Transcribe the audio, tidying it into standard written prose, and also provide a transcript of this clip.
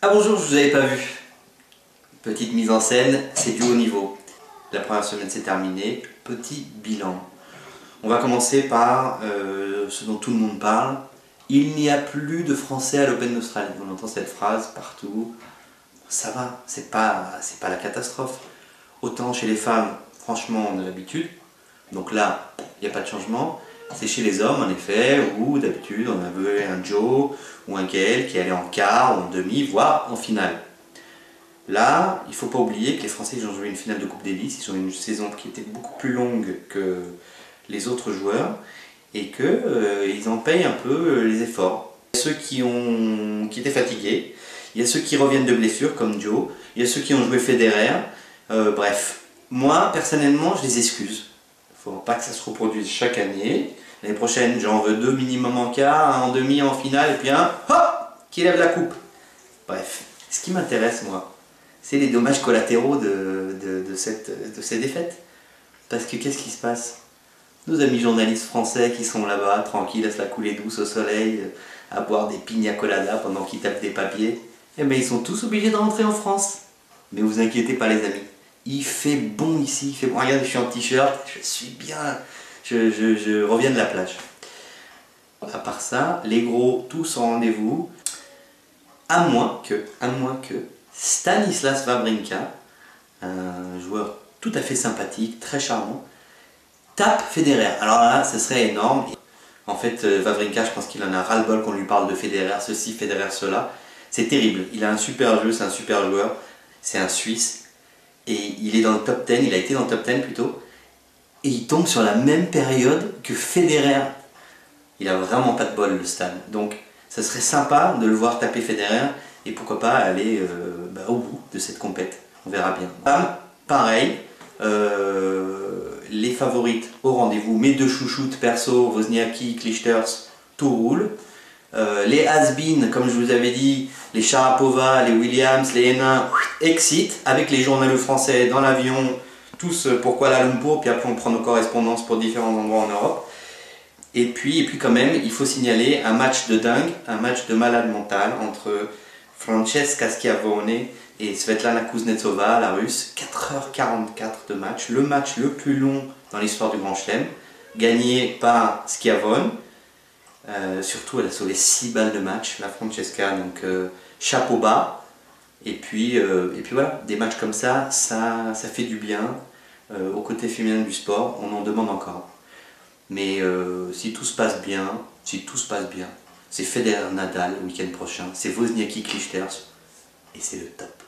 Ah bonjour, je vous avais pas vu. Petite mise en scène, c'est du haut niveau. La première semaine c'est terminé. Petit bilan. On va commencer par ce dont tout le monde parle. Il n'y a plus de Français à l'Open d'Australie. On entend cette phrase partout. Ça va, c'est pas la catastrophe. Autant chez les femmes, franchement, on a l'habitude. Donc là, il n'y a pas de changement. C'est chez les hommes, en effet, où d'habitude on avait un Joe ou un Gaël qui allait en quart, en demi, voire en finale. Là, il ne faut pas oublier que les Français ils ont joué une finale de Coupe Davis, ils ont eu une saison qui était beaucoup plus longue que les autres joueurs et qu'ils en payent un peu les efforts. Il y a ceux qui étaient fatigués, il y a ceux qui reviennent de blessures comme Joe, il y a ceux qui ont joué Federer, bref. Moi, personnellement, je les excuse. Il ne faut pas que ça se reproduise chaque année. L'année prochaine, j'en veux 2 minimum en quart, un en demi, en finale, et puis un, hop, qui lève la coupe. Bref, ce qui m'intéresse, moi, c'est les dommages collatéraux de ces défaites. Parce que qu'est-ce qui se passe? Nos amis journalistes français qui sont là-bas, tranquilles, à se la couler douce au soleil, à boire des pina coladas pendant qu'ils tapent des papiers, eh bien ils sont tous obligés de rentrer en France. Mais vous inquiétez pas les amis, il fait bon ici, il fait bon. Regardez, je suis en t-shirt, je suis bien, je reviens de la plage. À part ça, les gros, tous au rendez-vous, à moins que Stanislas Wawrinka, un joueur tout à fait sympathique, très charmant, tape Federer. Alors là, ce serait énorme. En fait, Wawrinka, je pense qu'il en a ras-le-bol qu'on lui parle de Federer, ceci, Federer, cela. C'est terrible. Il a un super jeu, c'est un super joueur. C'est un Suisse. Et il est dans le top 10, il a été dans le top 10 plutôt. Et il tombe sur la même période que Federer. Il a vraiment pas de bol, le Stan. Donc, ça serait sympa de le voir taper Federer. Et pourquoi pas aller au bout de cette compète. On verra bien. Pareil. Les favorites au rendez-vous, mes deux chouchoutes perso, Wozniacki, Clijsters, tout roule. Les has-been, comme je vous avais dit, les Sharapova, les Williams, les Hénin, excite, avec les journalistes français dans l'avion, tous pour Kuala Lumpur, puis après on prend nos correspondances pour différents endroits en Europe. Et puis quand même, il faut signaler un match de dingue, un match de malade mental entre Francesca Schiavone et Svetlana Kuznetsova, la russe. 4h44 de match, le match le plus long dans l'histoire du Grand Chelem, gagné par Schiavone. Surtout, elle a sauvé 6 balles de match, la Francesca, donc chapeau bas. Et puis voilà, des matchs comme ça fait du bien au côté féminin du sport, on en demande encore. Mais si tout se passe bien, c'est Federer Nadal le week-end prochain, c'est Wozniacki Clijsters, et c'est le top.